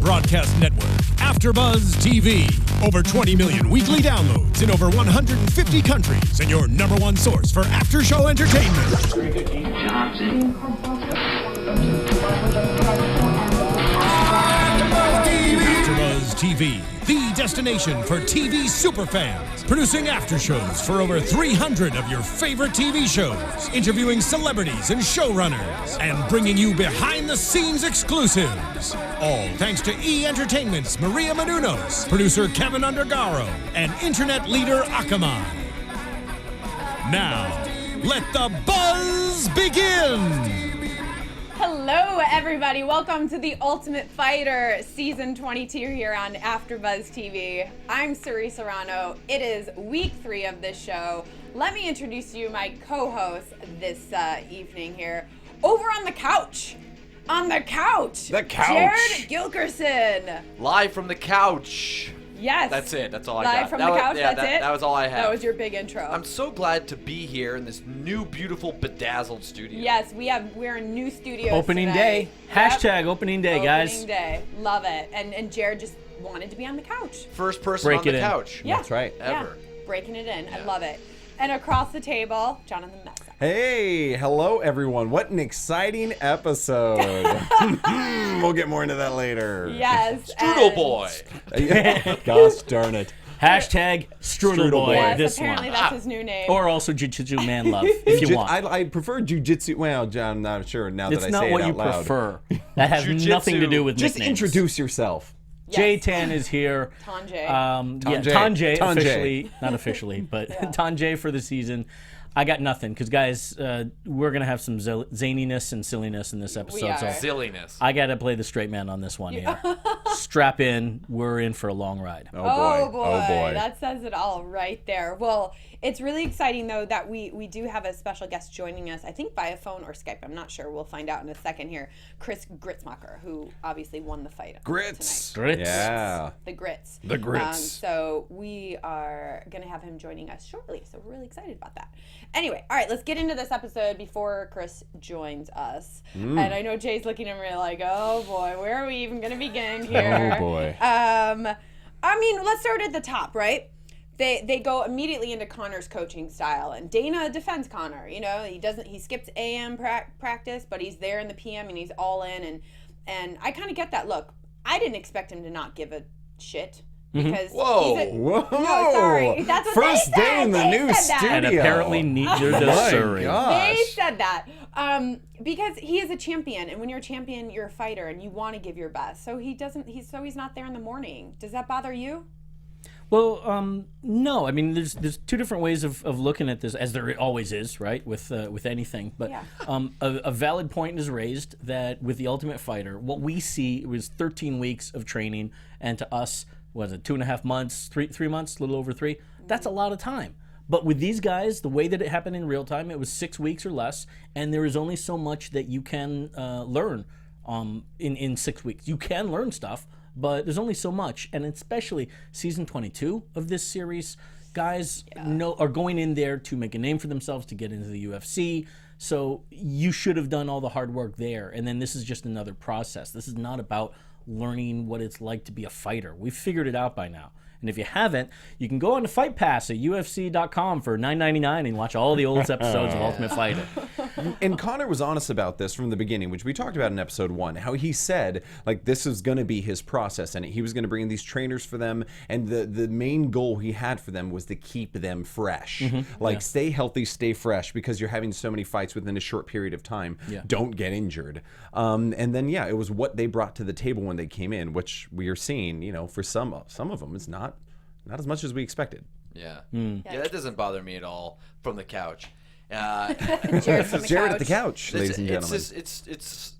broadcast network, AfterBuzz TV. Over 20 million weekly downloads in over 150 countries, and your number one source for after-show entertainment. Very good, Team Johnson. AfterBuzz TV, the destination for TV superfans. Producing aftershows for over 300 of your favorite TV shows. Interviewing celebrities and showrunners. And bringing you behind-the-scenes exclusives. All thanks to E! Entertainment's Maria Menounos, producer Kevin Undergaro, and internet leader Akamai. Now, let the buzz begin! Hello, everybody. Welcome to The Ultimate Fighter, Season 22 here on AfterBuzz TV. I'm Suri Serano. It is week 3 of this show. Let me introduce you my co-host this evening here. Over on the couch. On the couch. The couch. Jared Gilkerson. Live from the couch. Yes. That's it. That's all I got. Live from the couch, that's it? That was all I had. That was your big intro. I'm so glad to be here in this new, beautiful, bedazzled studio. Yes, we're in new studios Opening today. day. Hashtag opening day, guys. Opening day. Love it. And Jared just wanted to be on the couch. First person Break on the it in. couch. Yeah. That's right. Ever. Yeah. Breaking it in. I Yeah. love it. And across the table, Jonathan Meza. Hey, hello everyone. What an exciting episode. We'll get more into that later. Yes. Strudel and- boy. Gosh darn it. Hashtag Strudel Boy. Yes, This apparently one. that's his new name. Or also Jiu-Jitsu Man Love, if you want. I prefer jujitsu. Well, John, I'm not sure now It's that I not say what it you out loud. prefer. That has Jiu-jitsu. nothing to do with Just nicknames. introduce yourself. Jay Tan is here. Tanjay. Tanjay Tanjay. officially, not officially, but Tanjay for the season. I got nothing because, guys, we're going to have some zaniness and silliness in this episode. are. So Silliness. I got to play the straight man on this one here. Strap in. We're in for a long ride. Oh boy. That says it all right there. Well, it's really exciting, though, that we do have a special guest joining us, I think via phone or Skype. I'm not sure. We'll find out in a second here. Chris Gritzmacher, who obviously won the fight Grits. tonight. Grits. Yeah. The Grits. The Grits. So we are going to have him joining us shortly. So we're really excited about that. Anyway, all right, let's get into this episode before Chris joins us. And I know Jay's looking at me like, oh boy, where are we even going to begin here? Oh boy. I mean, let's start at the top, right? They go immediately into Conor's coaching style, and Dana defends Conor. You know, he skips AM practice, but he's there in the PM and he's all in, and I kind of get that. Look, I didn't expect him to not give a shit. Because Whoa. No, sorry. That's what First they day said. in the They new said that. studio. And apparently neither does Suri. They Gosh. said that because he is a champion, and when you're a champion, you're a fighter, and you want to give your best. So he doesn't. He's not there in the morning. Does that bother you? Well, no. I mean, there's two different ways of looking at this, as there always is, right? With anything, but Yeah. A valid point is raised that with the Ultimate Fighter, what we see was 13 weeks of training, and to us, was it 2.5 months, 3 months, a little over 3? That's a lot of time. But with these guys, the way that it happened in real time, it was 6 weeks or less, and there is only so much that you can learn in 6 weeks. You can learn stuff, but there's only so much, and especially season 22 of this series, guys are going in there to make a name for themselves, to get into the UFC. So you should have done all the hard work there, and then this is just another process. This is not about learning what it's like to be a fighter. We've figured it out by now. And if you haven't, you can go on to Fight Pass at UFC.com for $9.99 and watch all the old episodes of Ultimate Fighter. And Conor was honest about this from the beginning, which we talked about in episode 1, how he said, like, this is going to be his process, and he was going to bring in these trainers for them, and the main goal he had for them was to keep them fresh. Stay healthy, stay fresh, because you're having so many fights within a short period of time. Yeah. Don't get injured. And then, it was what they brought to the table when they came in, which we are seeing, for some of them, it's not as much as we expected. Yeah. Yeah, that doesn't bother me at all from the couch. Jared from the Jared couch. at the couch, ladies and gentlemen. It's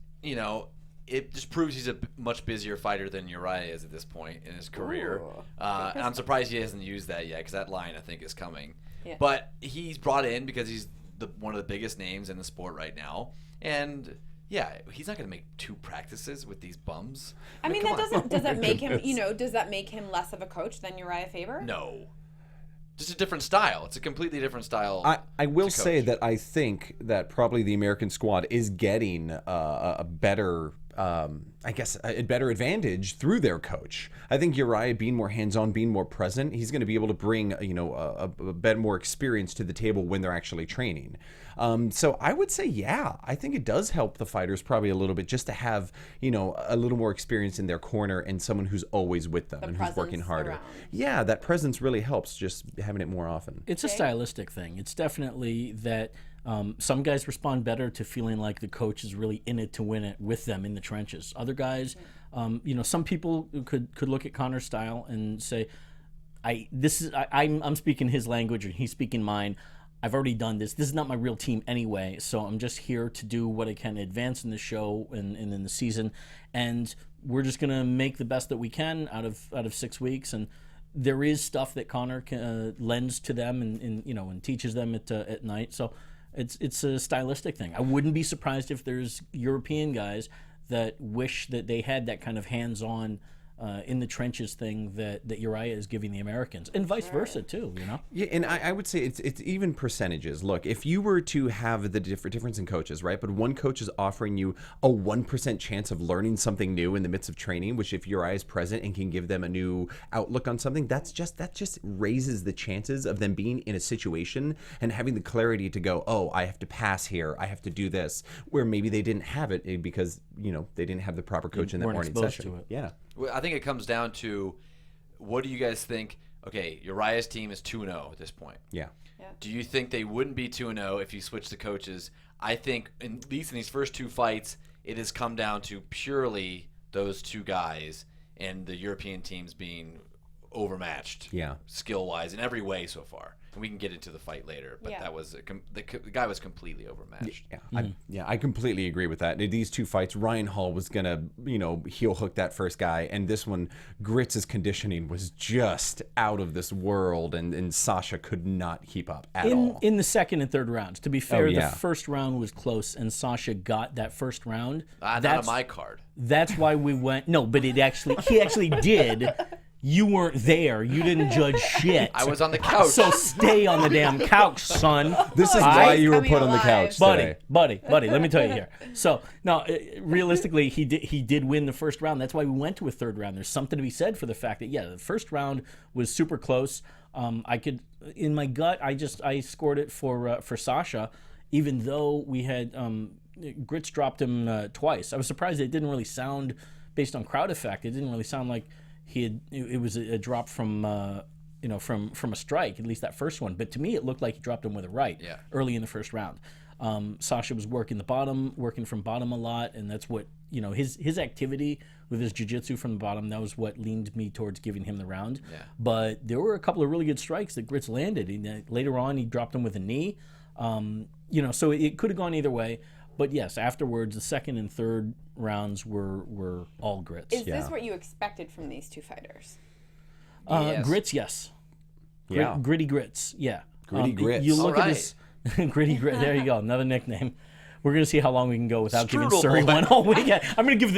it just proves he's a much busier fighter than Uriah is at this point in his career. And I'm surprised he hasn't used that yet, because that line, I think, is coming. Yeah. But he's brought in because he's one of the biggest names in the sport right now. And yeah, he's not going to make 2 practices with these bums. I mean, come that on. does that make him? Does that make him less of a coach than Uriah Faber? No. Just a different style. It's a completely different style. I will to say coach. that I think that probably the American squad is getting a better I guess, a better advantage through their coach. I think Uriah being more hands-on, being more present, he's going to be able to bring, a bit more experience to the table when they're actually training. So I would say, yeah, I think it does help the fighters probably a little bit just to have, a little more experience in their corner and someone who's always with them and who's working harder. Around. Yeah, that presence really helps, just having it more often. It's a stylistic thing. It's definitely that some guys respond better to feeling like the coach is really in it to win it with them in the trenches. Other guys, some people could look at Conor's style and say, I'm speaking his language and he's speaking mine. I've already done this. This is not my real team anyway, so I'm just here to do what I can advance in the show and in the season, and we're just gonna make the best that we can out of 6 weeks. And there is stuff that Conor lends to them and teaches them at night. So it's a stylistic thing. I wouldn't be surprised if there's European guys that wish that they had that kind of hands-on in the trenches thing that Uriah is giving the Americans, and vice versa too. Yeah, and I would say it's even percentages. Look, if you were to have the difference in coaches, right? But one coach is offering you a 1% chance of learning something new in the midst of training, which if Uriah is present and can give them a new outlook on something, that just raises the chances of them being in a situation and having the clarity to go, oh, I have to pass here, I have to do this, where maybe they didn't have it because they didn't have the proper coach in that morning session. To it. Yeah. Well, I think it comes down to, what do you guys think? Okay, Uriah's team is 2-0 at this point. Yeah. Do you think they wouldn't be 2-0 if you switched the coaches? I think, at least in these first two fights, it has come down to purely those two guys and the European teams being overmatched, skill-wise in every way so far. And we can get into the fight later, but that was the guy was completely overmatched. I completely agree with that. These two fights, Ryan Hall was gonna, heel hook that first guy, and this one, Gritz's conditioning was just out of this world, and Sascha could not keep up at all. In the second and third rounds, to be fair, the first round was close, and Sascha got that first round. Not on my card. That's why we went. No, but he actually did. You weren't there. You didn't judge shit. I was on the couch. So stay on the damn couch, son. This is why you were put on the couch today. Buddy, let me tell you here. So, no, realistically, he did win the first round. That's why we went to a third round. There's something to be said for the fact that, the first round was super close. In my gut, I scored it for Sascha, even though we had Gritz dropped him twice. I was surprised it didn't really sound, based on crowd effect, it didn't really sound like it was a drop from a strike, at least that first one. But to me, it looked like he dropped him with a right early in the first round. Sascha was working from bottom a lot, and that's what, his activity with his jiu-jitsu from the bottom, that was what leaned me towards giving him the round. Yeah. But there were a couple of really good strikes that Gritz landed. Later on, he dropped him with a knee. So it could have gone either way. But yes, afterwards, the second and third rounds were all Gritz. Is this what you expected from these two fighters? Gritz, yes. Gritty Gritz, yeah. Gritty Gritz. You look at this Gritty Gritz. There you go, another nickname. We're going to see how long we can go without giving Suri one whole weekend. I'm going to give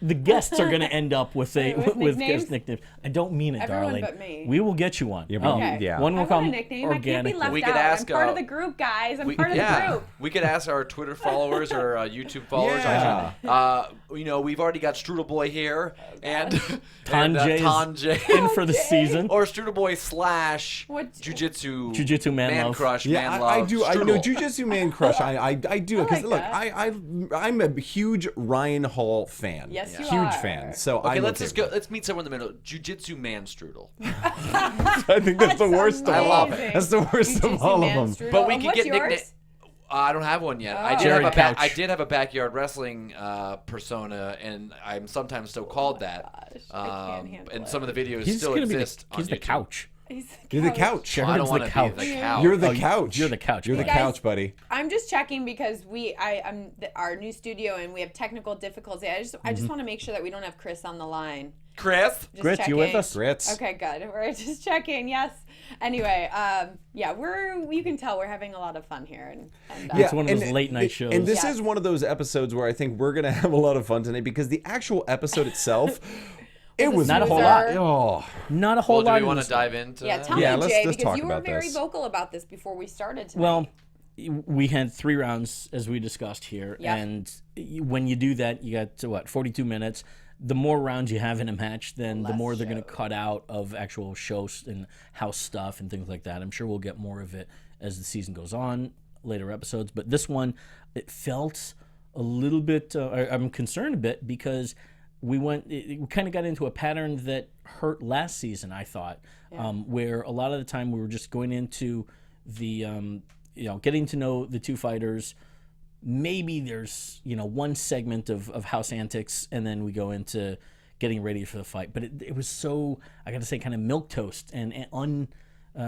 the guests are going to end up with guest nicknames. I don't mean it, Everyone darling. But me. We will get you one. Okay. One will come organically. I can't be left we out. could ask, I'm part of the group, guys. I'm part of the group. We could ask our Twitter followers or YouTube followers. We've already got Strudel Boy here and Tanjay in for the season, or Strudel Boy / Jiu-Jitsu Man Crush. Yeah, Man I do. Strudel. I know Jiu-Jitsu Man Crush. I do because look, I'm a huge Ryan Hall fan. Yes, you huge are. fan. So okay, let's meet somewhere in the middle. Jiu-Jitsu Man Strudel. I think that's the worst of all. I love it. That's the worst of all of them. Strudel. But we And can what's get yours? nicknames. I don't have one yet. Oh. I did have a backyard wrestling persona, and I'm sometimes still called that. Gosh, I can't handle and it. some of the videos He's still gonna be exist on he's the YouTube. couch. You're the couch. I don't Jared's want the to couch. be the couch. You're the couch. You're the couch. You're the Guys, couch, buddy. I'm just checking because I'm our new studio and we have technical difficulty. I just want to make sure that we don't have Chris on the line. Chris? Just Gritz, you with us? Gritz. Okay, good. We're just checking. Yes. Anyway, you can tell we're having a lot of fun here, and It's one of those late night shows. And this is one of those episodes where I think we're gonna have a lot of fun tonight because the actual episode itself. It was not a whole lot. Oh, not a whole Do lot. we want to dive into yeah, that? tell me, Yeah, let's Jay, talk because you were about very this. vocal about this before we started tonight. Well, we had 3 rounds as we discussed here, Yep. and when you do that, you got 42 minutes. The more rounds you have in a match, then the Less more they're going to show. cut out of actual shows and house stuff and things like that. I'm sure we'll get more of it as the season goes on, later episodes. But this one, it felt a little bit. I'm concerned a bit because we kind of got into a pattern that hurt last season. I thought, where a lot of the time we were just going into the getting to know the 2 fighters. Maybe there's one segment of house antics, and then we go into getting ready for the fight. But it was so, I got to say, kind of milquetoast and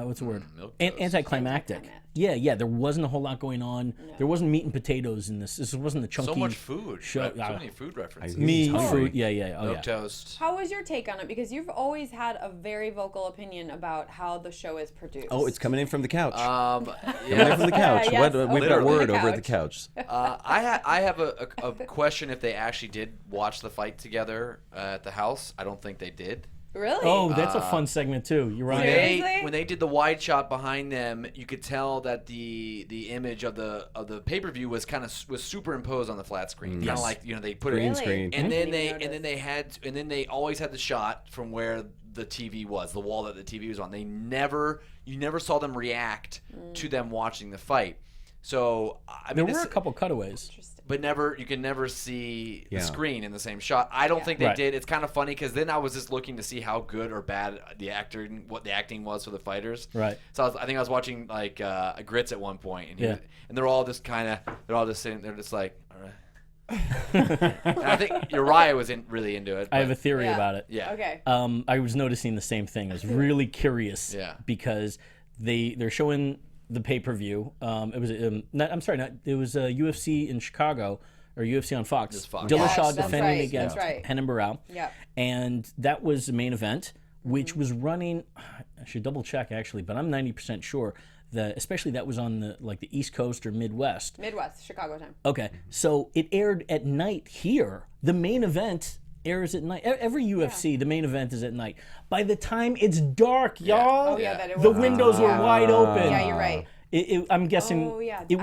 what's the word? Anticlimactic. Yeah. There wasn't a whole lot going on. No. There wasn't meat and potatoes in this. This wasn't the chunky. So much food. Show. So many food references. Meat, fruit. Yeah. Milk toast. How was your take on it? Because you've always had a very vocal opinion about how the show is produced. Oh, it's coming in from the couch. Coming in Yeah. from the couch. Yes, We've got literally. word The over at the couch. couch. I have a question if they actually did watch the fight together at the house. I don't think they did. Really? Oh, that's a fun segment too. You're right. Seriously? When they did the wide shot behind them, you could tell that the image of the pay-per-view was was superimposed on the flat screen. Kind of like they put Green it screen. and then Didn't even they always had the shot from where the TV was, the wall that the TV was on. You never saw them react to them watching the fight. So I mean, There were a couple cutaways. but you can never see Yeah. the screen in the same shot. I don't think they Right. did. It's kind of funny because then I was just looking to see how good or bad what the acting was for the fighters. Right. So I think I was watching like Grits at one point, and Yeah. and they're all just sitting, they're just like, all right. And I think Uriah was really into it. I have a but- theory Yeah. about it. yeah. Okay. I was noticing the same thing. I was really curious. Yeah. Because they're showing the pay-per-view. It was it was UFC in Chicago or UFC on Fox. It was Fox. Dillashaw Yes, that's defending right, against that's right. Penn Barrow. Yep. And that was the main event, which was running. I should double check actually, but I'm 90% sure that especially that was on the East Coast or Midwest. Midwest, Chicago time. Okay, so it aired at night here. The main event airs at night. Every UFC, the main event is at night. By the time it's dark, y'all, Oh, yeah, that it the was. windows were wide open. Yeah, you're right. I'm guessing Oh, yeah, it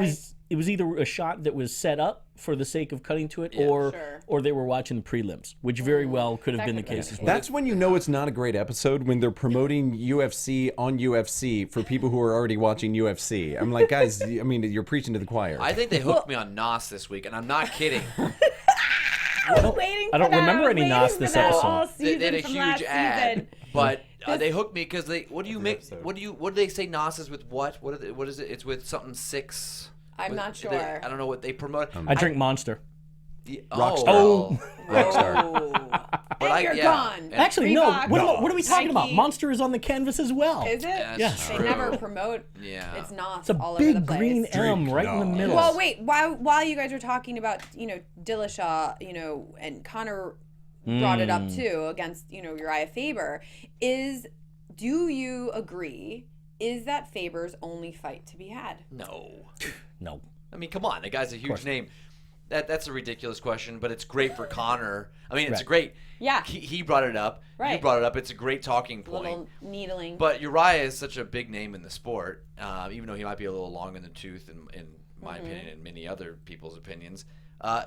was either a shot that was set up for the sake of cutting to it, or Sure. or they were watching the prelims, which very well could have That been the could have case been as the well. That's when you know it's not a great episode, when they're promoting UFC on UFC for people who are already watching UFC. I'm like, guys, I mean, you're preaching to the choir. I think they hooked me on Nos this week, and I'm not kidding. I was waiting for I don't that. remember was any waiting Nas for this that episode. all They season did a from huge last ad, season. but they hooked me because what do they say Nos is with what? What is it? It's with something 6. I'm not sure. I don't know what they promote. I drink Monster. Rockstar. Oh, Rockstar. But And you're gone. Actually, no. Reebok, What are we talking about? Nike. Monster is on the canvas as well. Is it? Yes. They true. never promote. Yeah. It's not It's a all over the big place. green M right in the middle. Well, wait. While you guys were talking about, Dillashaw, and Connor brought it up too against, Uriah Faber. Do you agree? Is that Faber's only fight to be had? No. No. I mean, come on. The guy's a huge name. That's a ridiculous question, but it's great for Connor. I mean, it's Right. great. Yeah. He brought it up. You Right. brought it up. It's a great talking point. Little needling. But Uriah is such a big name in the sport, even though he might be a little long in the tooth, in my opinion and many other people's opinions.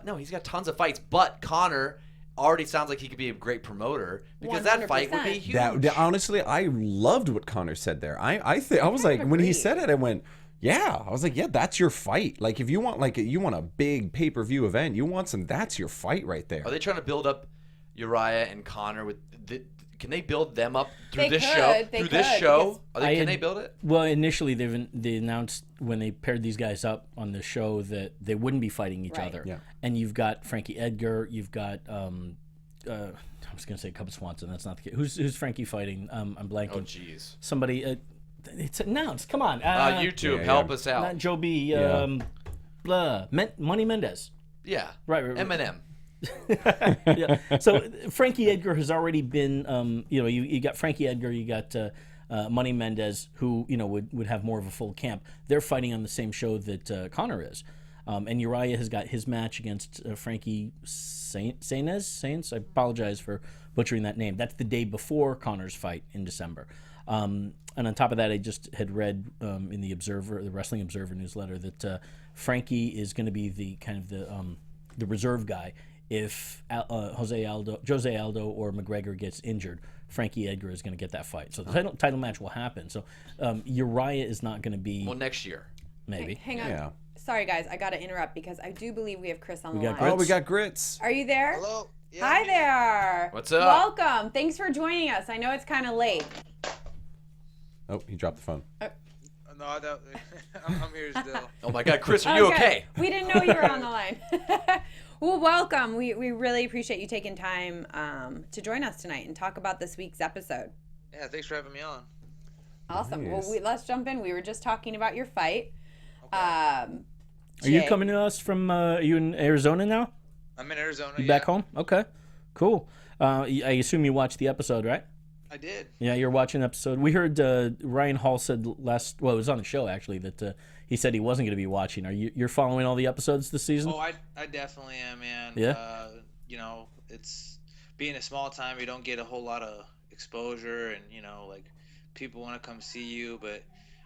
No, he's got tons of fights. But Connor already sounds like he could be a great promoter because that fight would be 100%. huge. Honestly, I loved what Connor said there. I was like, when he said it, I went, yeah. I was like, yeah, that's your fight. Like, if you want a big pay-per-view event, that's your fight right there. Are they trying to build up Uriah and Connor with? Can they build them up through They this could, show? they Through this could, show, because can they build it? Well, initially they announced when they paired these guys up on the show that they wouldn't be fighting each Right. other. Yeah. And you've got Frankie Edgar, you've got I was going to say Cub Swanson. That's not the case. Who's Frankie fighting? I'm blanking. Oh, jeez. Somebody. It's announced. Come on. YouTube, yeah, help yeah. us out. Not Joe B. Yeah. Money Mendez. Yeah. Right. Eminem. Yeah. So Frankie Edgar has already been. You got Frankie Edgar. You got Money Mendez, who would have more of a full camp. They're fighting on the same show that Connor is. And Uriah has got his match against Frankie Sainz. I apologize for butchering that name. That's the day before Connor's fight in December. And on top of that, I just had read in the Wrestling Observer newsletter that Frankie is going to be the kind of the reserve guy if Jose Aldo or McGregor gets injured. Frankie Edgar is going to get that fight, so the title match will happen. So Uriah is not going to be next year, maybe. Hang on. Yeah. Sorry, guys, I got to interrupt because I do believe we have Chris on the line. Oh, we got Grits. Are you there? Hello. Yeah, Hi there. What's up? Welcome. Thanks for joining us. I know it's kind of late. Oh, he dropped the phone. No, I'm here still. Oh my God, Chris, are you okay? We didn't know you were on the line. Well, welcome. We really appreciate you taking time to join us tonight and talk about this week's episode. Yeah, thanks for having me on. Awesome. Nice. Well, let's jump in. We were just talking about your fight. Okay. Are you coming to us from? Are you in Arizona now? I'm in Arizona. You back home? Okay, cool. I assume you watched the episode, right? I did. Yeah, you're watching the episode. We heard Ryan Hall said it was on the show actually that he said he wasn't going to be watching. You're following all the episodes this season? Oh, I definitely am, man. Yeah. It's being a small time. You don't get a whole lot of exposure, and like people want to come see you, but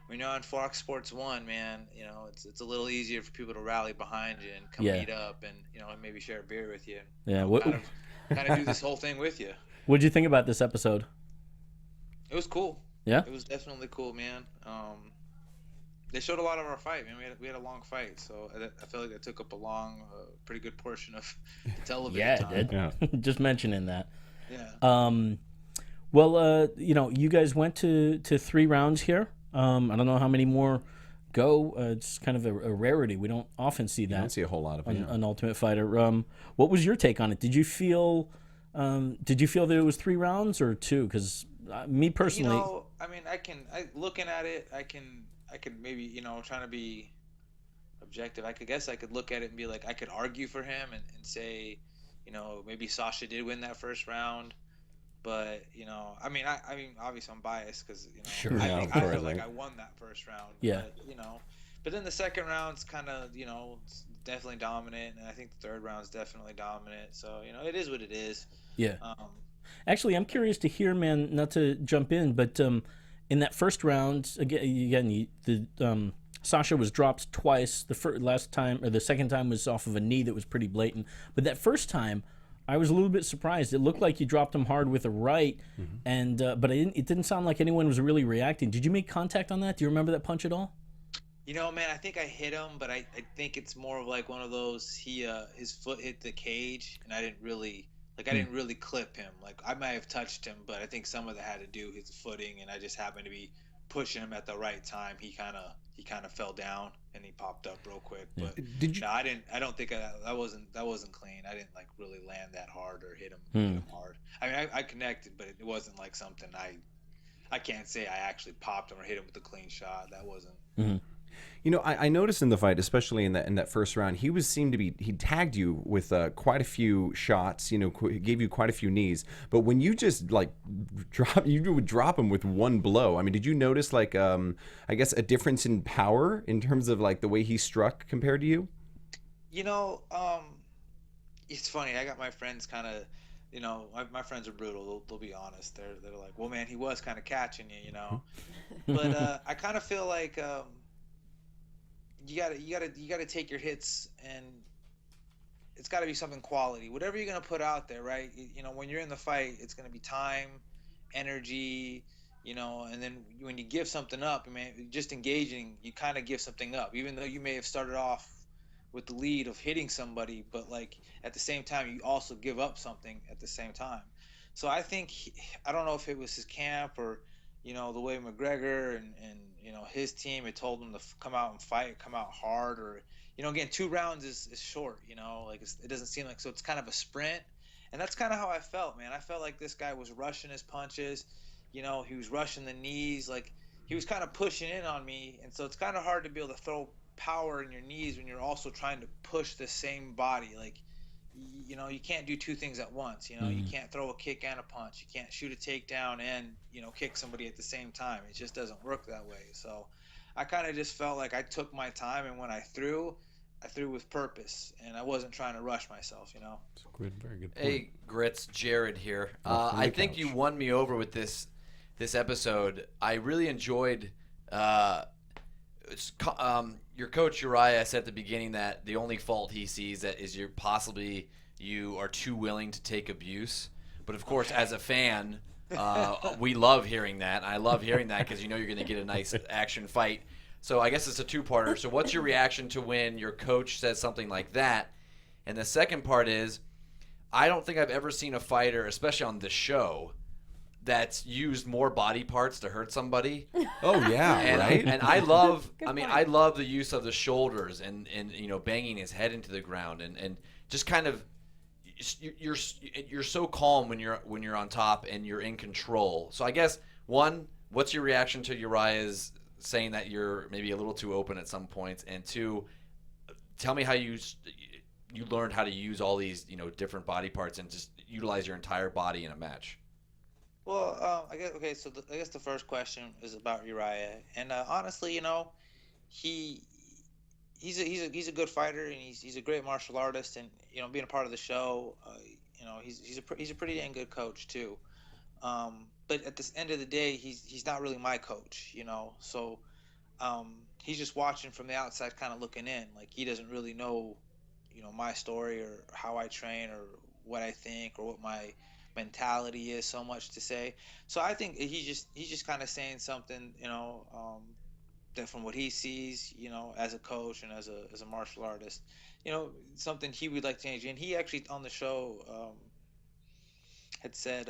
when you're on Fox Sports 1, man, it's a little easier for people to rally behind you and come meet up and and maybe share a beer with you. Yeah. Kind of do this whole thing with you. What'd you think about this episode? It was cool. Yeah. It was definitely cool, man. They showed a lot of our fight, man. We had a long fight, so I feel like that took up a pretty good portion of television time. It did. Yeah. Just mentioning that. Yeah. Well, you guys went to 3 rounds here. I don't know how many more go. It's kind of a rarity. We don't often see that. I don't see a whole lot of an Ultimate Fighter. What was your take on it? Did you feel that it was 3 rounds or 2? Because me personally, looking at it, I can maybe trying to be objective. I guess I could look at it and be like, I could argue for him and say, maybe Sasha did win that first round. But obviously I'm biased because Sure, I feel like I won that first round. Yeah. But then the second round's kind of it's definitely dominant, and I think the third round's definitely dominant. So it is what it is. Yeah. Actually, I'm curious to hear, man. Not to jump in, but in that first round, Sasha was dropped twice. The second time was off of a knee that was pretty blatant. But that first time, I was a little bit surprised. It looked like you dropped him hard with a right, and but it didn't sound like anyone was really reacting. Did you make contact on that? Do you remember that punch at all? Man, I think I hit him, but I think it's more of like one of those. His foot hit the cage, and I didn't really clip him. Like I might have touched him, but I think some of that had to do with his footing, and I just happened to be pushing him at the right time. He kind of fell down and he popped up real quick. But Did you? no, I don't think that wasn't clean. I didn't really land that hard or hit him hard. I mean, I connected, but it wasn't like something I can't say I actually popped him or hit him with a clean shot. That wasn't. I noticed in the fight, especially in that first round, he tagged you with quite a few shots. Gave you quite a few knees. But when you just you would drop him with one blow. I mean, did you notice I guess a difference in power in terms of the way he struck compared to you? It's funny. I got my friends kind of. My friends are brutal. They'll be honest. They're like, well, man, he was kind of catching you, But I kind of feel like. You gotta take your hits, and it's gotta be something quality. Whatever you're gonna put out there, right? When you're in the fight, it's gonna be time, energy, and then when you give something up, just engaging, you kind of give something up, even though you may have started off with the lead of hitting somebody, but at the same time, you also give up something at the same time. So I think I don't know if it was his camp or the way McGregor and his team had told him to come out and fight, come out hard, or again, 2 rounds is short. It doesn't seem like, so it's kind of a sprint, and that's kind of how I felt, man. I felt like this guy was rushing his punches. He was rushing the knees, he was kind of pushing in on me, and so it's kind of hard to be able to throw power in your knees when you're also trying to push the same body. You can't do 2 things at once. You can't throw a kick and a punch. You can't shoot a takedown and kick somebody at the same time. It just doesn't work that way. So I kind of just felt like I took my time, and when I threw with purpose, and I wasn't trying to rush myself. Good, very good point. Hey, Grits, Jared here. I think you won me over with this this episode. I really enjoyed your coach Uriah said at the beginning that the only fault he sees that is you are too willing to take abuse. But of course, as a fan, we love hearing that. I love hearing that because you're going to get a nice action fight. So I guess it's a two-parter. So what's your reaction to when your coach says something like that? And the second part is, I don't think I've ever seen a fighter, especially on the show, that's used more body parts to hurt somebody. Oh yeah, right. And I love, point. I love the use of the shoulders and banging his head into the ground and just kind of, you're so calm when you're on top and you're in control. So I guess one, what's your reaction to Uriah's saying that you're maybe a little too open at some points, and two, tell me how you learned how to use all these different body parts and just utilize your entire body in a match. Well, I guess the first question is about Uriah, and honestly, he's a good fighter, and he's a great martial artist, and being a part of the show, he's a pretty dang good coach too. But at the end of the day, he's not really my coach, so he's just watching from the outside, kind of looking in. Like, he doesn't really know, my story or how I train or what I think or what my mentality is, so much to say. So I think he's just kind of saying something, that from what he sees, as a coach and as a martial artist, something he would like to change. And he actually on the show had said,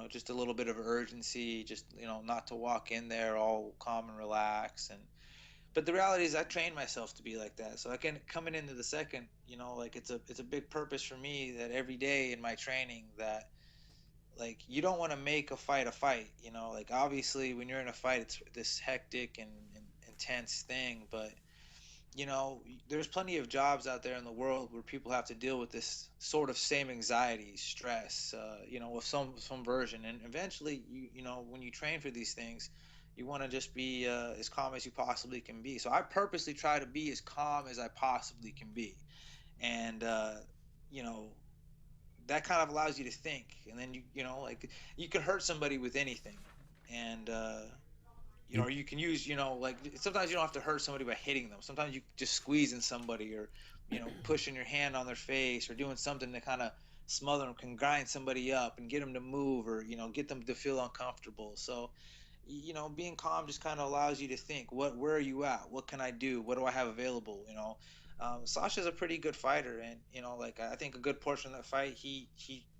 just a little bit of urgency, just, not to walk in there all calm and relax. But the reality is I trained myself to be like that. So I can, coming into the second, it's a big purpose for me that every day in my training that, like, you don't want to make a fight. Like, obviously when you're in a fight, it's this hectic and intense thing, but there's plenty of jobs out there in the world where people have to deal with this sort of same anxiety, stress, with some version. And eventually, when you train for these things, you want to just be as calm as you possibly can be. So I purposely try to be as calm as I possibly can be, and that kind of allows you to think. And then you can hurt somebody with anything, and or you can use, sometimes you don't have to hurt somebody by hitting them. Sometimes you just squeezing somebody or, pushing your hand on their face or doing something to kind of smother them can grind somebody up and get them to move or, get them to feel uncomfortable. So, being calm just kind of allows you to think, where are you at? What can I do? What do I have available? Sasha's a pretty good fighter, and, I think a good portion of that fight, he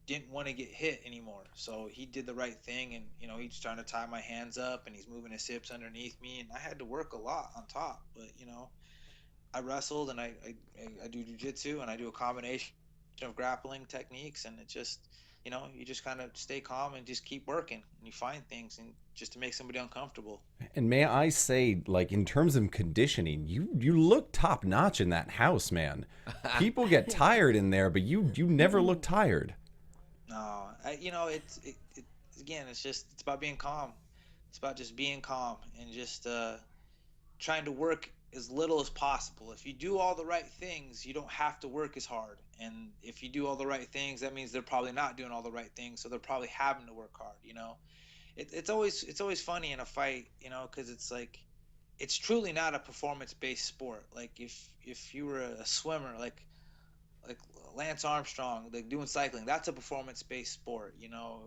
didn't want to get hit anymore, so he did the right thing, and he's trying to tie my hands up and he's moving his hips underneath me, and I had to work a lot on top, but I wrestled and I do jiu-jitsu and I do a combination of grappling techniques, and it just you just kind of stay calm and just keep working, and you find things and just to make somebody uncomfortable. And may I say, like, in terms of conditioning, you look top notch in that house, man. People get tired in there, but you never look tired. No, it's about being calm. It's about just being calm and just trying to work as little as possible. If you do all the right things, you don't have to work as hard. And if you do all the right things, that means they're probably not doing all the right things, so they're probably having to work hard. It's always funny in a fight, because it's like, it's truly not a performance-based sport. Like, if you were a swimmer, like Lance Armstrong, like doing cycling, that's a performance-based sport.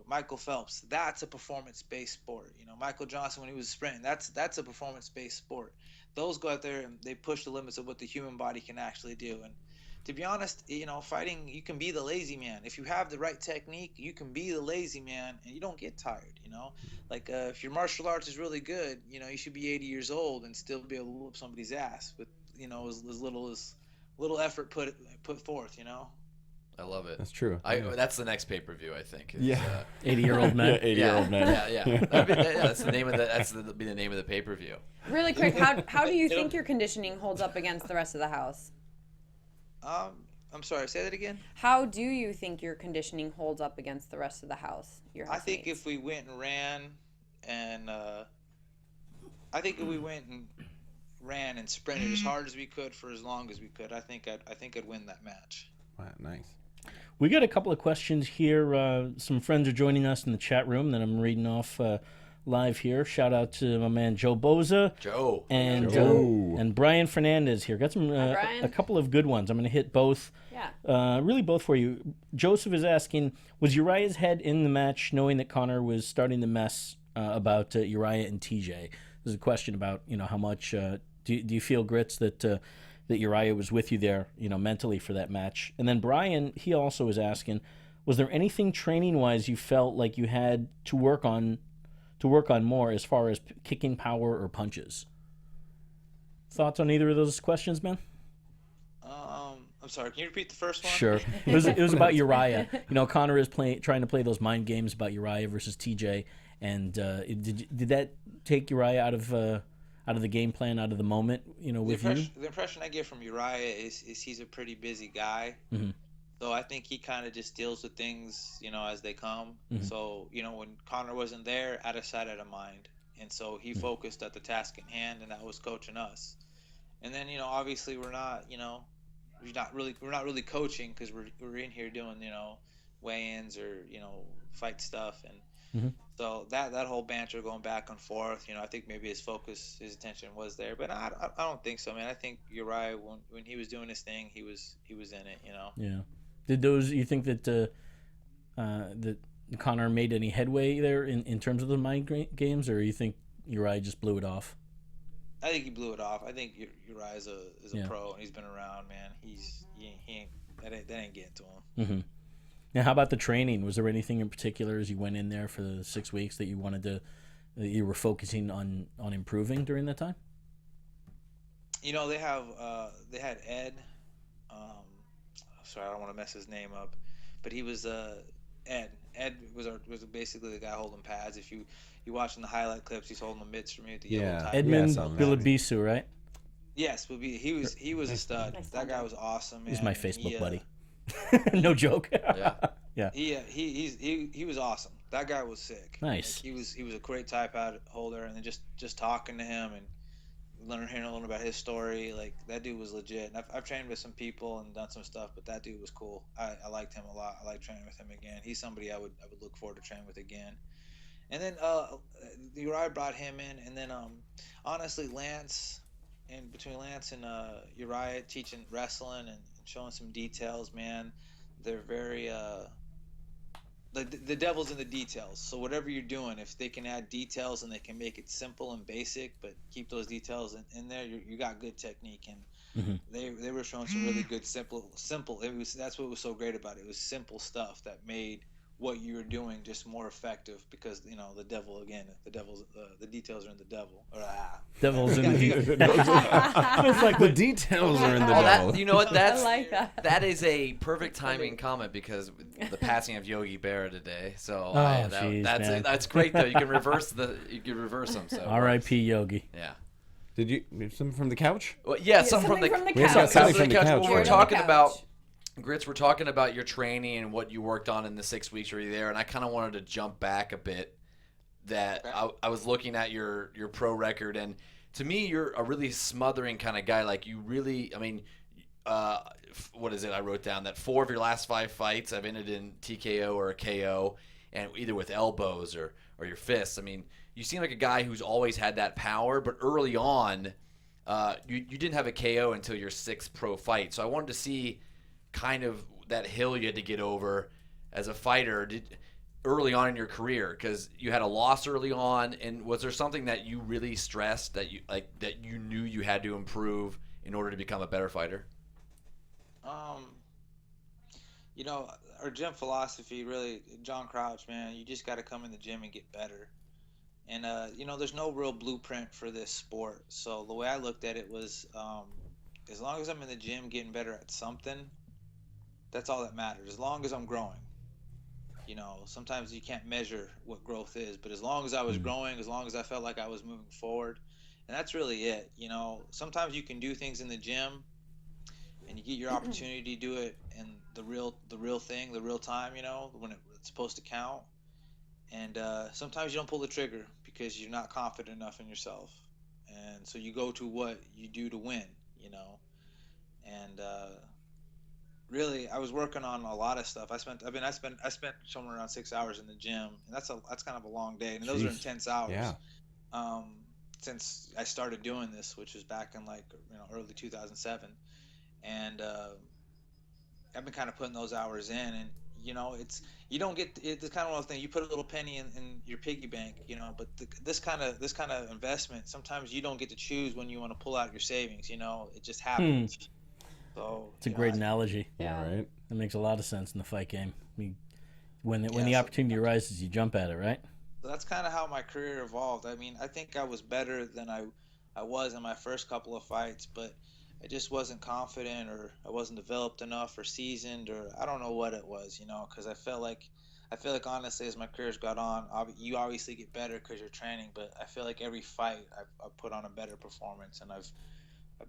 Michael Phelps, that's a performance-based sport. Michael Johnson, when he was sprinting, that's a performance-based sport. Those go out there and they push the limits of what the human body can actually do. And to be honest, fighting, you can be the lazy man. If you have the right technique, you can be the lazy man and you don't get tired. Like, if your martial arts is really good, you should be 80 years old and still be able to whoop somebody's ass with as little effort put forth. I love it. That's true. That's the next pay-per-view, I think. 80-year-old men. 80-year-old men. Yeah. That's the name of be the name of the pay-per-view. Really quick, how do you think your conditioning holds up against the rest of the house? I'm sorry, say that again? How do you think your conditioning holds up against the rest of the house? I think if we went and ran and sprinted as hard as we could for as long as we could, I think I'd win that match. Wow, nice. We got a couple of questions here. Some friends are joining us in the chat room that I'm reading off live here. Shout out to my man Joe Boza. Joe. And Brian Fernandez here. Got some a couple of good ones. I'm going to hit both. Yeah. Really both for you. Joseph is asking, was Uriah's head in the match knowing that Conor was starting to mess about Uriah and TJ? There's a question about, how much do you feel, Grits, that Uriah was with you there, mentally for that match? And then Brian, he also was asking, was there anything training-wise you felt like you had to work on more as far as kicking power or punches? Thoughts on either of those questions, man? I'm sorry. Can you repeat the first one? Sure. It was about Uriah. Conor is trying to play those mind games about Uriah versus TJ, and did that take Uriah out of the game plan, out of the moment? With you. The impression I get from Uriah is he's a pretty busy guy. Mm-hmm. So I think he kind of just deals with things, as they come. Mm-hmm. So, when Conor wasn't there, out of sight, out of mind. And so he focused at the task at hand, and that was coaching us. And then, obviously we're not really coaching because we're in here doing, weigh-ins or, fight stuff. And so that whole banter going back and forth, I think maybe his attention was there. But I don't think so, man. I think Uriah, when he was doing his thing, he was in it, Yeah. You think that Conor made any headway there in terms of the mind games, or you think Uriah just blew it off? I think he blew it off. I think Uriah is a pro, and he's been around, man. That ain't getting to him. Mm-hmm. Now, how about the training? Was there anything in particular as you went in there for the 6 weeks that you were focusing on improving during that time? They had Ed. Sorry, I don't want to mess his name up, but he was Ed. Ed was basically the guy holding pads. If you watching the highlight clips, he's holding the mitts for me with the yellow tie. Edmund Bilibisu, right? Yes, he was a stud. That guy was awesome, man. He's my Facebook buddy. No joke. Yeah. He was awesome. That guy was sick. Nice. He was a great tie pad holder, and then just talking to him and hearing a little about his story, like that dude was legit. And I've trained with some people and done some stuff, but that dude was cool. I liked him a lot. I like training with him again. He's somebody I would look forward to training with again. And then Uriah brought him in, and then honestly between Lance and Uriah teaching wrestling and showing some details, man, they're very the devil's in the details. So whatever you're doing, if they can add details and they can make it simple and basic, but keep those details in there, you got good technique. And they were showing some really good simple. That's what was so great about it. It was simple stuff that made what you were doing just more effective, because the devil again, the details are in the devil. Devil's in the details. It's like the details are in the devil. You know what? I like that. That is a perfect timing comment, because the passing of Yogi Berra today. So that's great though. You can reverse them. So R.I.P. Yogi. Yeah. Did you something from the couch? Well, yeah, something from the couch. Something from the couch. Well, we're talking about. Grits, we're talking about your training and what you worked on in the 6 weeks you were there, and I kind of wanted to jump back a bit. I was looking at your pro record, and to me, you're a really smothering kind of guy. Like, you really, what is it? I wrote down that 4 of your last 5 fights have ended in TKO or a KO, and either with elbows or your fists. I mean, you seem like a guy who's always had that power, but early on, you didn't have a KO until your 6th pro fight. So I wanted to see kind of that hill you had to get over as a fighter early on in your career, because you had a loss early on. And was there something that you really stressed that you knew you had to improve in order to become a better fighter? Our gym philosophy, really, John Crouch, man, you just got to come in the gym and get better. And there's no real blueprint for this sport. So the way I looked at it was, as long as I'm in the gym getting better at something, that's all that matters. As long as I'm growing. Sometimes you can't measure what growth is, but as long as I was growing, as long as I felt like I was moving forward, and that's really it. Sometimes you can do things in the gym and you get your opportunity to do it in the real thing, the real time, when it's supposed to count. And sometimes you don't pull the trigger because you're not confident enough in yourself. And so you go to what you do to win, And really, I was working on a lot of stuff. I spent somewhere around 6 hours in the gym, and that's kind of a long day, and those are intense hours. Yeah. Since I started doing this, which was back in like early 2007, and I've been kind of putting those hours in, and it's kind of one thing. You put a little penny in your piggy bank, but this kind of investment, sometimes you don't get to choose when you want to pull out your savings. It just happens. So it's a great analogy. Yeah, right. That makes a lot of sense in the fight game. When the opportunity arises, you jump at it, right? So that's kind of how my career evolved. I mean, I think I was better than I was in my first couple of fights, but I just wasn't confident, or I wasn't developed enough or seasoned, or I don't know what it was, because I feel like honestly, as my career's got on, you obviously get better because you're training, but I feel like every fight I've put on a better performance, and I've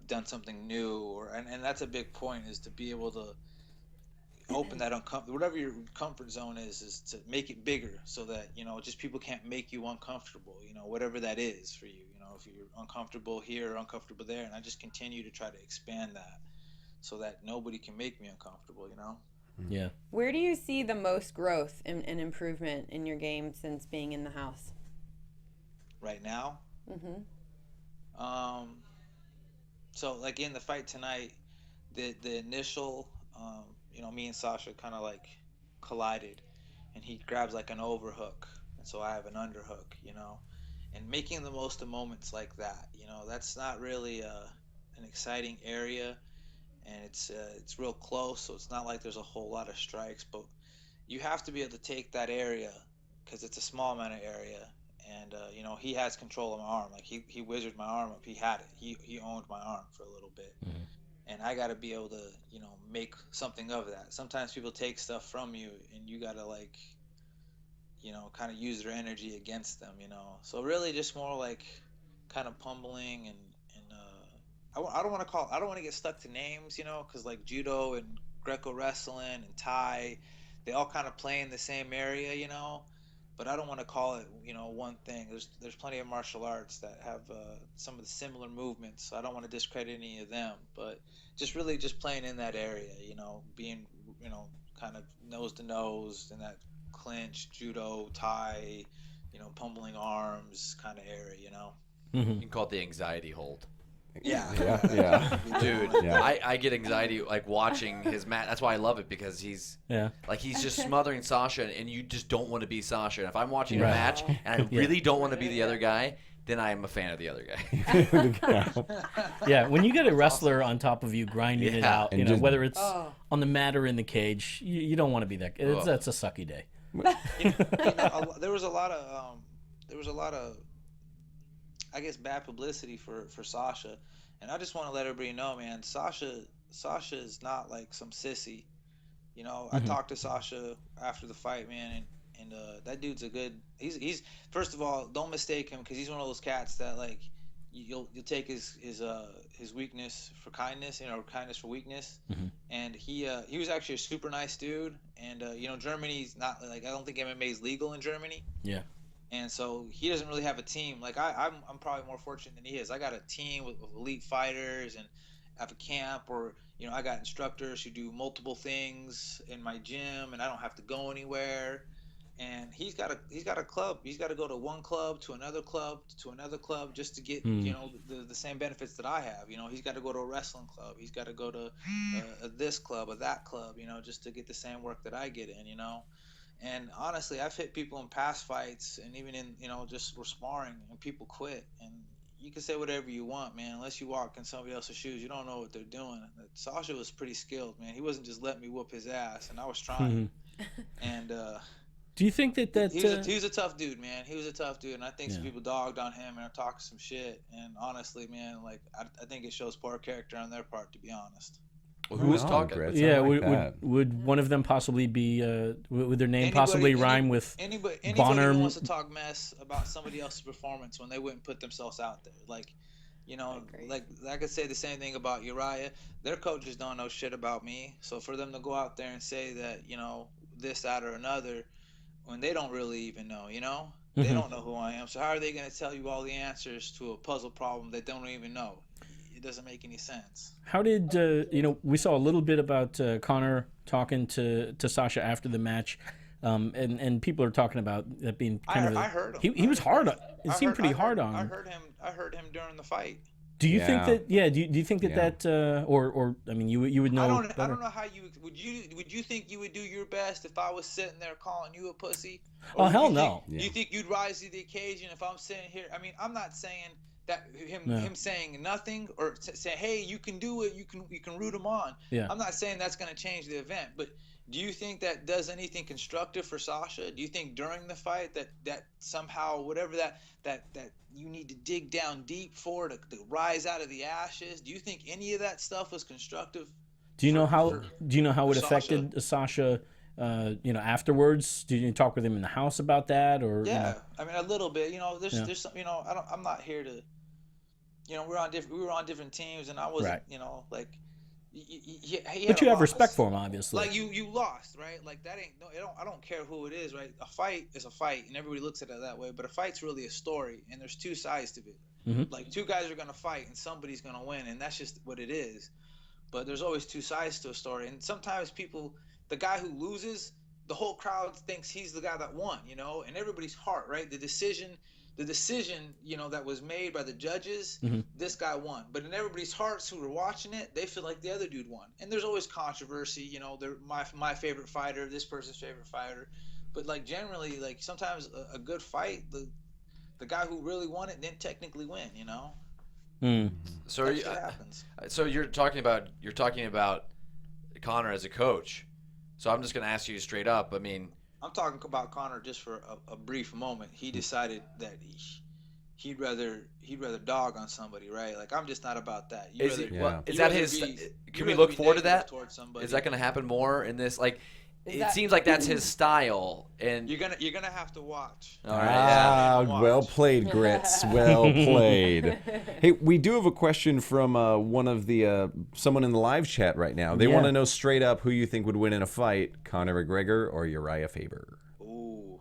done something new, and that's a big point, is to be able to open that whatever your comfort zone is to make it bigger, so that just people can't make you uncomfortable, whatever that is for you, if you're uncomfortable here or uncomfortable there, and I just continue to try to expand that so that nobody can make me uncomfortable. Yeah. Where do you see the most growth and improvement in your game since being in the house right now? So like in the fight tonight, the initial me and Sascha kind of like collided, and he grabs like an overhook, and so I have an underhook, and making the most of moments like that, that's not really an exciting area, and it's real close, so it's not like there's a whole lot of strikes, but you have to be able to take that area because it's a small amount of area, and he has control of my arm. Like he wizarded my arm up, he had it, he owned my arm for a little bit. And I got to be able to, make something of that. Sometimes people take stuff from you, and you got to kind of use their energy against them, So really just more like kind of pummeling, and I don't want to get stuck to names, because like judo and Greco wrestling and Thai, they all kind of play in the same area, but I don't want to call it, one thing. There's plenty of martial arts that have some of the similar movements. So I don't want to discredit any of them, but just playing in that area, being, kind of nose to nose in that clinch, judo, Thai, pummeling arms kind of area, You can call it the anxiety hold. Yeah. Dude, I get anxiety like watching his match. That's why I love it, because he's just smothering Sascha, and you just don't want to be Sascha. And if I'm watching a match and I really don't want to be the other guy, then I am a fan of the other guy. When you get a wrestler on top of you grinding it out, whether it's on the mat or in the cage, you don't want to be that. That's a sucky day. There was a lot of I guess bad publicity for Sascha, and I just want to let everybody know, man, Sascha is not like some sissy. I talked to Sascha after the fight, man, and that dude's a good. He's first of all, don't mistake him, because he's one of those cats that like you'll take his weakness for kindness, kindness for weakness, and he was actually a super nice dude, and Germany's not like, I don't think MMA is legal in Germany. Yeah. And so he doesn't really have a team. Like I'm probably more fortunate than he is. I got a team with elite fighters, and I have a camp, or I got instructors who do multiple things in my gym, and I don't have to go anywhere. And he's got a club. He's got to go to one club to another club to another club just to get the same benefits that I have. He's got to go to a wrestling club. He's got to go to this club or that club. Just to get the same work that I get in. And honestly, I've hit people in past fights, and even in, just we're sparring, and people quit. And you can say whatever you want, man. Unless you walk in somebody else's shoes, you don't know what they're doing. Sascha was pretty skilled, man. He wasn't just letting me whoop his ass, and I was trying. And do you think that he was a tough dude, man. He was a tough dude, and I think some people dogged on him and are talking some shit. And honestly, man, like I think it shows poor character on their part, to be honest. Well, who was talking? Yeah, would one of them possibly be? Would their name possibly rhyme with anybody Bonner? who wants to talk mess about somebody else's performance when they wouldn't put themselves out there, like I could say the same thing about Uriah. Their coaches don't know shit about me, so for them to go out there and say that this, that, or another, when they don't really even know, they don't know who I am. So how are they going to tell you all the answers to a puzzle problem they don't even know? It doesn't make any sense. How did we saw a little bit about Conor talking to Sascha after the match, and people are talking about that being kind I heard him. He was hard. It seemed pretty hard on him. I heard him during the fight. Do you think that? Yeah. Do you think that or I mean, you would know. I don't know how would you think you would do your best if I was sitting there calling you a pussy? Oh hell no. Do you think you'd rise to the occasion if I'm sitting here? I mean, I'm not saying that him saying nothing or saying, hey, you can do it, you can root him on. Yeah. I'm not saying that's going to change the event, but do you think that does anything constructive for Sascha? Do you think during the fight that somehow whatever that you need to dig down deep for to rise out of the ashes? Do you think any of that stuff was constructive? Do you know how it affected Sascha? Afterwards, did you talk with him in the house about that, or? Yeah, I mean a little bit. There's some. I'm not here to. We were on different teams, and I wasn't. Right. But you have respect for him, obviously. Like you lost, right? Like that ain't I don't care who it is, right? A fight is a fight, and everybody looks at it that way. But a fight's really a story, and there's two sides to it. Mm-hmm. Like two guys are gonna fight, and somebody's gonna win, and that's just what it is. But there's always two sides to a story, and sometimes the guy who loses, the whole crowd thinks he's the guy that won, and everybody's heart, right? The decision, that was made by the judges, mm-hmm. this guy won. But in everybody's hearts who were watching it, they feel like the other dude won. And there's always controversy, they're my favorite fighter, this person's favorite fighter. But like generally, like sometimes a good fight, the guy who really won it didn't technically win, Mm. So that shit happens. So you're talking about Conor as a coach. So I'm just going to ask you straight up. I mean, I'm talking about Conor just for a brief moment. He decided that he'd rather dog on somebody, right? Like I'm just not about that. Can we look forward to that? Is that going to happen more in this? Like, it seems like that's his style, and you're gonna have to watch. All right, well played, Grits. Well played. Hey, we do have a question from one of the someone in the live chat right now. They want to know straight up who you think would win in a fight, Conor McGregor or Uriah Faber. Ooh,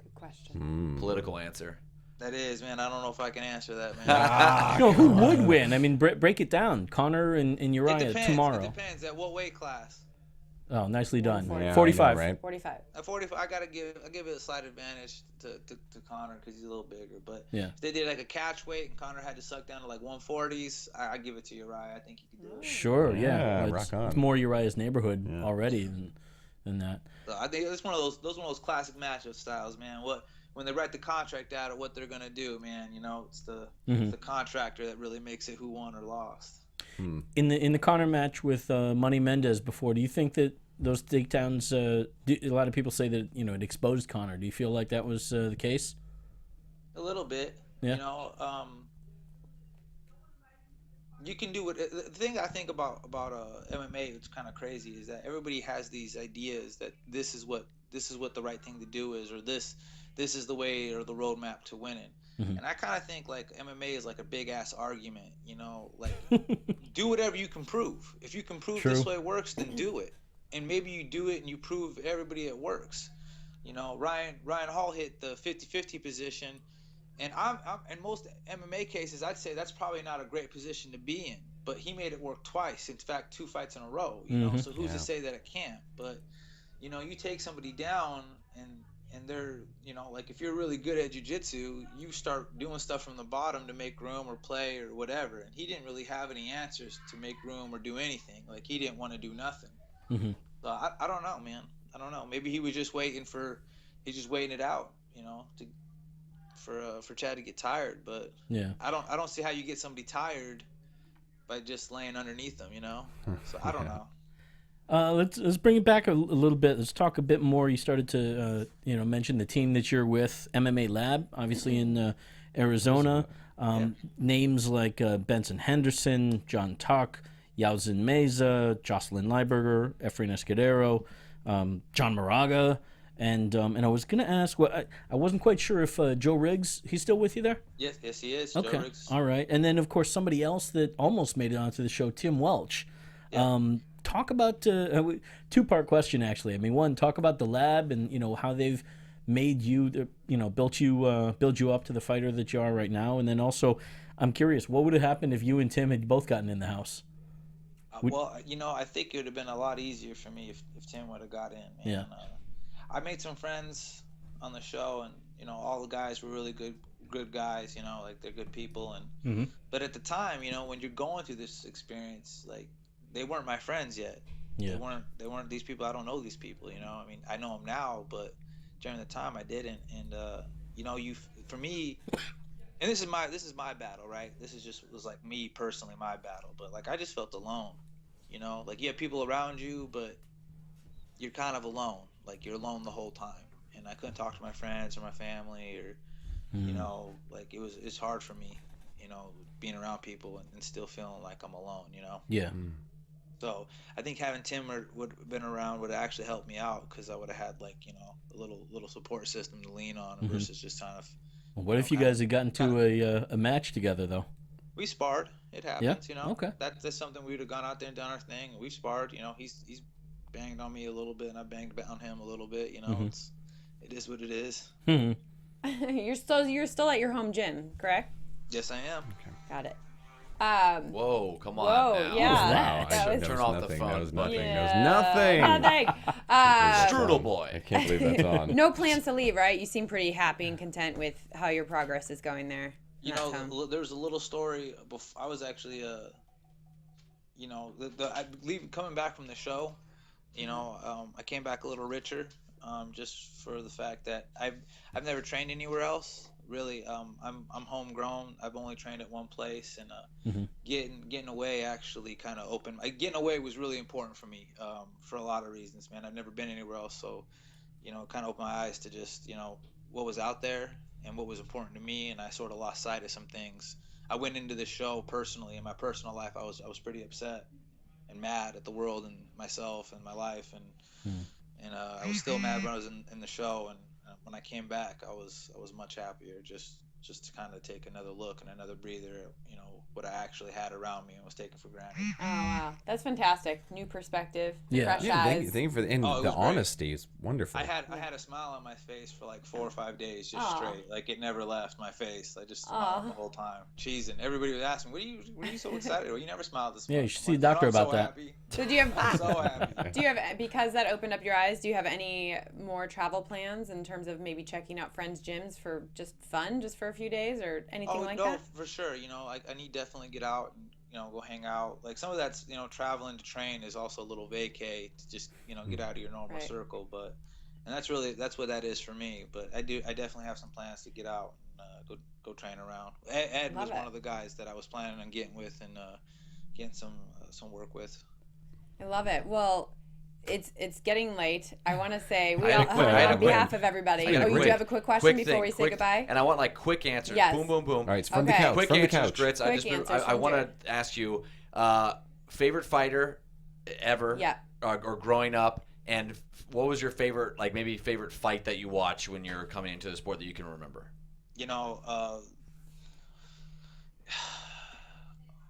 good question. Political answer. That is, man. I don't know if I can answer that, man. No, who would win? I mean, break it down. Conor and Uriah tomorrow. It depends. At what weight class? Oh, nicely done. 45. Know, right? 45. At 45, I give it a slight advantage to Conor because he's a little bigger. But if they did like a catch weight and Conor had to suck down to like 140s, I give it to Uriah. I think he could do it. Sure, rock on. It's more Uriah's neighborhood already than that. So I think it's one of those classic matchup styles, man. When they write the contract out of what they're gonna do, man, it's the contractor that really makes it who won or lost. In the Conor match with Money Mendez before, do you think that those takedowns? A lot of people say that it exposed Conor. Do you feel like that was the case? A little bit. Yeah. You can do it. The thing I think about MMA, it's kind of crazy, is that everybody has these ideas that this is what the right thing to do is, or this is the way or the roadmap to winning. Mm-hmm. And I kind of think like MMA is like a big ass argument, like do whatever you can prove. If you can prove this way works, then do it. And maybe you do it and you prove everybody it works. Ryan Hall hit the 50-50 position, and I'm in most MMA cases I'd say that's probably not a great position to be in, but he made it work twice. In fact, 2 fights in a row. So who's to say that it can't? But you take somebody down and they're, like if you're really good at jiu-jitsu, you start doing stuff from the bottom to make room or play or whatever. And he didn't really have any answers to make room or do anything. Like he didn't want to do nothing. Mm-hmm. So I don't know, man. I don't know. Maybe he was just waiting it out, for Chad to get tired. But I don't see how you get somebody tired by just laying underneath them, So I don't know. Let's bring it back a little bit. Let's talk a bit more. You started to mention the team that you're with, MMA Lab, obviously in Arizona. Names like Benson Henderson, John Tuck, Yaozin Meza, Jocelyn Leiberger, Efrain Escudero, John Moraga, and I was gonna ask. I wasn't quite sure if Joe Riggs. He's still with you there? Yes, he is. Okay, Joe Riggs. All right. And then of course somebody else that almost made it onto the show, Tim Welch. Yeah. Talk about two-part question actually. I mean, one, talk about the lab and how they've made you build you up to the fighter that you are right now, and then also I'm curious, what would have happened if you and Tim had both gotten in the house? Well, I think it would have been a lot easier for me if Tim would have got in. Man. Yeah. I made some friends on the show, and all the guys were really good guys. Like they're good people, and but at the time, when you're going through this experience, like they weren't my friends yet. Yeah. They weren't these people. I don't know these people. I mean, I know them now, but during the time I didn't. And for me, and this is my battle, right? This was like me personally, my battle. But like I just felt alone. Like you have people around you, but you're kind of alone. Like you're alone the whole time. And I couldn't talk to my friends or my family, or like it's hard for me, being around people and still feeling like I'm alone. Yeah. So I think having Tim would have been around would have actually helped me out, because I would have had like a little support system to lean on versus just kind of. What if you guys had gotten to a match together though? We sparred. It happens. Okay. That's something we would have gone out there and done our thing. We sparred. He's banged on me a little bit, and I banged on him a little bit. It is what it is. You're still at your home gym, correct? Yes, I am. Okay. Got it. Whoa, come on Whoa, now. yeah. Wow, That was Turn off the phone. That was nothing. Yeah. That was nothing. Nothing. Strudel I boy. can't believe that's on. No plans to leave, right? You seem pretty happy and content with how your progress is going there. There was a little story. I was actually, coming back from the show. I came back a little richer, just for the fact that I've never trained anywhere else. Really, I'm homegrown. I've only trained at one place, and getting away actually kind of opened. Getting away was really important for me, for a lot of reasons, man. I've never been anywhere else, so it kind of opened my eyes to just what was out there and what was important to me, and I sort of lost sight of some things. I went into the show personally, in my personal life, I was pretty upset and mad at the world and myself and my life, and I was still mad when I was in the show, and when I came back, I was much happier just to kind of take another look and another breather at what I actually had around me and was taken for granted. Oh wow, that's fantastic. New perspective, fresh Yeah, eyes. thank you for the honesty is wonderful. I had a smile on my face for like 4 or 5 days just straight. Like it never left my face. I just smiled the whole time. Cheesing. Everybody was asking, "What are you so excited? Well, you never smiled this much." Yeah, you should see a doctor about that. Happy. So do you have? I'm so happy. Do you have, because that opened up your eyes? Do you have any more travel plans in terms of maybe checking out friends' gyms for just fun, just for a few days, or anything like that? For sure. I need to definitely get out and go hang out. Like some of that's traveling to train is also a little vacay to just get out of your normal circle. And that's what that is for me. But I definitely have some plans to get out and go train around. Ed was one of the guys that I was planning on getting with and getting some work with. I love it. Well, it's getting late. I want to say on behalf of everybody. did you have a quick question before we say goodbye? And I want like quick answers. Yes. Boom, boom, boom. All right, it's from the couch. Quick from answers, the couch. Grits. I want to ask you, favorite fighter ever? Yeah. Or growing up, and what was your favorite, like maybe favorite fight that you watched when you're coming into the sport that you can remember?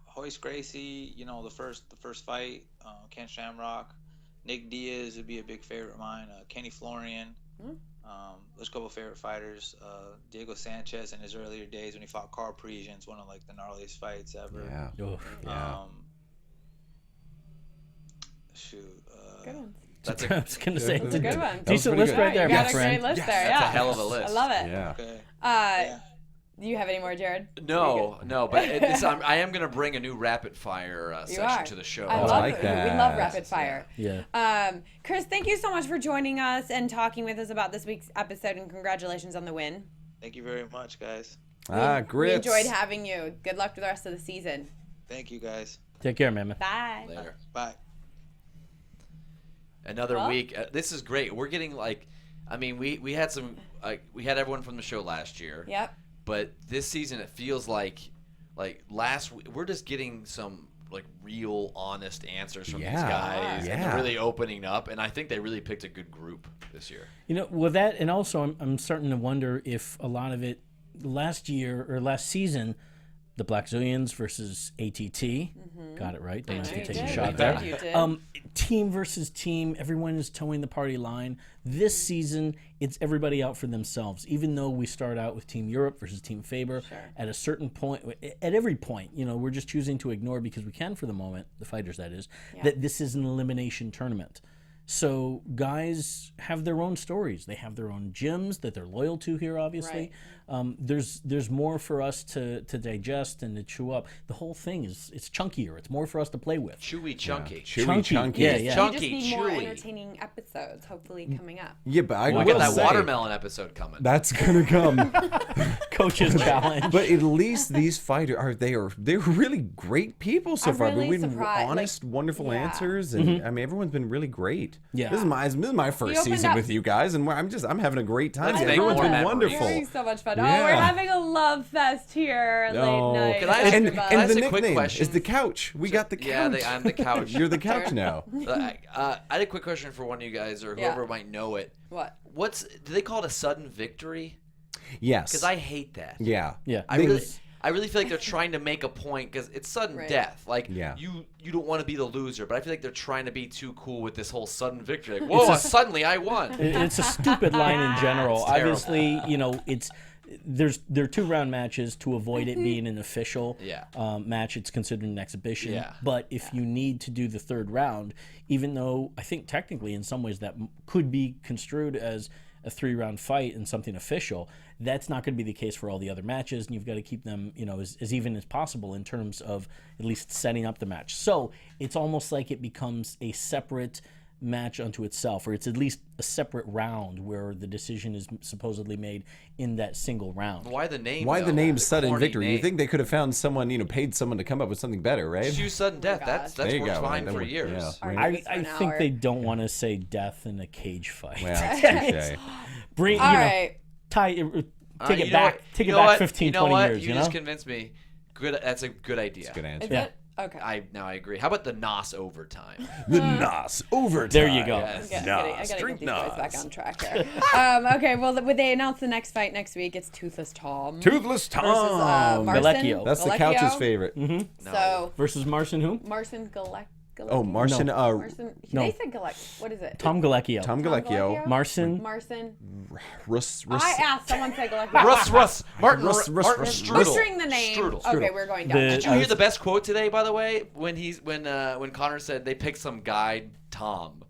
Hoist Gracie, the first fight, Ken Shamrock, Nick Diaz would be a big favorite of mine. Kenny Florian, there's a couple favorite fighters. Diego Sanchez in his earlier days when he fought Carl Parisian, one of like the gnarliest fights ever. Yeah. Good ones. That's I was gonna say That's a good one. decent pretty list good. right there, You my got a friend. great list there. That's Yeah. a hell of a list. I love it. Yeah. Okay. Do you have any more, Jared? No, but I am going to bring a new rapid fire session to the show. I love like it. that. We love rapid fire. Yeah. Chris, thank you so much for joining us and talking with us about this week's episode, and congratulations on the win. Thank you very much, guys. Grits. We enjoyed having you. Good luck with the rest of the season. Thank you, guys. Take care, man. Bye. Later. Bye. Another week. This is great. We're getting we had we had everyone from the show last year. Yep. But this season, it feels like last week, we're just getting some like real honest answers from these guys. Yeah. And they're really opening up, and I think they really picked a good group this year. With that, and also I'm starting to wonder if a lot of it last year or last season, the Black Zillions versus ATT, Got it right. Don't have to You take did. a shot You there. did. You did. Team versus team, everyone is towing the party line. This season, it's everybody out for themselves. Even though we start out with Team Europe versus Team Faber, at a certain point, at every point, we're just choosing to ignore because we can for the moment, the fighters that is, that this is an elimination tournament. So guys have their own stories. They have their own gyms that they're loyal to here, obviously. There's more for us to digest and to chew up. The whole thing it's chunkier. It's more for us to play with. Chewy chunky. Chunky. We Yeah. just Chunky, need more chewy. entertaining episodes, hopefully coming up. Yeah, but I We'll will get that say, watermelon episode coming. That's gonna come. Coach's challenge. But at least these fighters they're really great people so I'm far. really But we've been surprised, honest, wonderful yeah. answers, and I mean everyone's been really great. Yeah. This is my first opened season up- with you guys, and I'm having a great time. Let's make Everyone's more been memories. wonderful. Having so much fun. Yeah. Oh, we're having a love fest here No. late night. Can I- And, AfterBuzz. Can I and ask the a quick nickname question? is the couch. We got the couch. Yeah, I'm the couch. You're the couch now. I had a quick question for one of you guys or Yeah. whoever might know it. What? Do they call it a sudden victory? Yes. Because I hate that. Yeah. Yeah. I really feel like they're trying to make a point because it's sudden Right. death. Like Yeah. you don't want to be the loser, but I feel like they're trying to be too cool with this whole sudden victory. Like, whoa! Suddenly I won. It's a stupid line in general. It's terrible. Obviously, there are 2-round matches to avoid it being an official match. It's considered an exhibition. Yeah. But if you need to do the 3rd round, even though I think technically in some ways that could be construed as a 3-round fight and something official, that's not going to be the case for all the other matches, and you've got to keep them, as even as possible in terms of at least setting up the match. So it's almost like it becomes a separate match unto itself, or it's at least a separate round where the decision is supposedly made in that single round. Why the name? Why though? the name The Sudden corny Victory? name. You think they could have found someone, paid someone to come up with something better, right? Just use sudden death. God. That's There you worked go. fine That for would- years. yeah. Our I news for an think hour. they don't want to say death in a cage fight. Well, touche. Bring, All right. take it back. Take You it know back what? 15, You know 20 what? years. You just convinced me. Good. That's a good idea. That's a good answer. Is Yeah. it? Okay. I agree. How about the NOS overtime? The NOS overtime. There you go. Yes. I gotta get drink these boys back NOS. on track here. Okay, well, they announced the next fight next week. It's Toothless Tom Toothless Tom. versus Marcin Galecchio. That's the Galecchio. couch's favorite. So Versus Marcin who? Marcin Galecchio. Oh, Marcin. Marcin. No. They said Galecchio. What is it? Tom Galecchio. Tom Galecchio. Marcin. Marcin. Russ. I asked someone said Galecchio. Martin Russ- Martin Russ- Strudel. Butchering the name. Strudel. Okay, we're going down. Did you hear the best quote today, by the way? When Connor said they picked some guy Tom.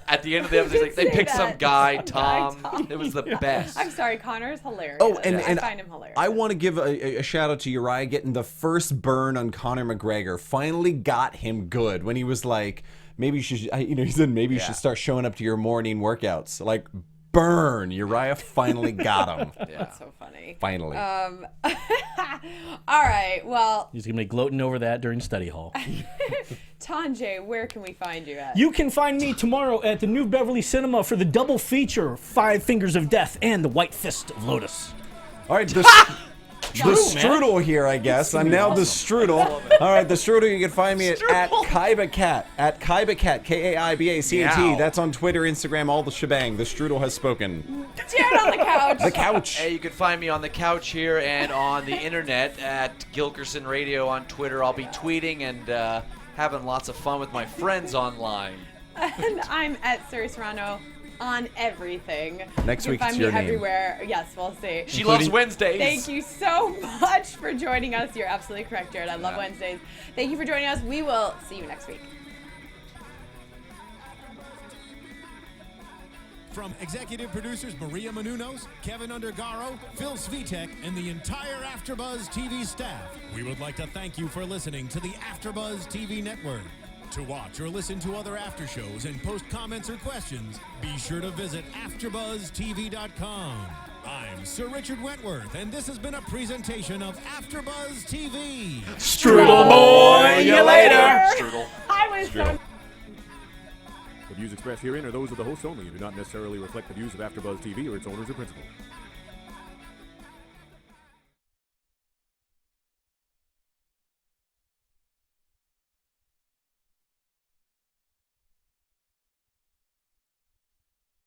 At the end of the episode, he's like, they Say picked that. some guy Some guy Tom. Tom. It was the best. I'm sorry, Connor is hilarious. Oh, and I find him hilarious. I want to give a shout out to Uriah getting the first burn on Conor McGregor. Finally got him good when he was like, maybe you should, he said maybe you should start showing up to your morning workouts. Like, burn. Uriah finally got him. That's so funny. Finally. All right. Well, He's going to be gloating over that during study hall. Tanjay, where can we find you at? You can find me tomorrow at the New Beverly Cinema for the double feature, 5 Fingers of Death and the White Fist of Lotus. All right, the strudel here, I guess. I'm now the strudel. All right, the strudel. You can find me at KaibaCat, KaibaCat, KAIBACAT. Meow. That's on Twitter, Instagram, all the shebang. The strudel has spoken. Jared on the couch. The couch. Hey, you can find me on the couch here and on the internet at Gilkerson Radio on Twitter. I'll be tweeting and having lots of fun with my friends online. And I'm at Suri Serano on everything. Next you week can it's find your me name. everywhere. Yes, we'll see. She loves Wednesdays. Thank you so much for joining us. You're absolutely correct, Jared. I love Wednesdays. Thank you for joining us. We will see you next week. From executive producers Maria Menounos, Kevin Undergaro, Phil Svitek, and the entire AfterBuzz TV staff, we would like to thank you for listening to the AfterBuzz TV network. To watch or listen to other after shows and post comments or questions, be sure to visit AfterBuzzTV.com. I'm Sir Richard Wentworth, and this has been a presentation of AfterBuzz TV. Strudel boy, you later. Strudel. I was so The views expressed herein are those of the hosts only and do not necessarily reflect the views of AfterBuzz TV or its owners or principals.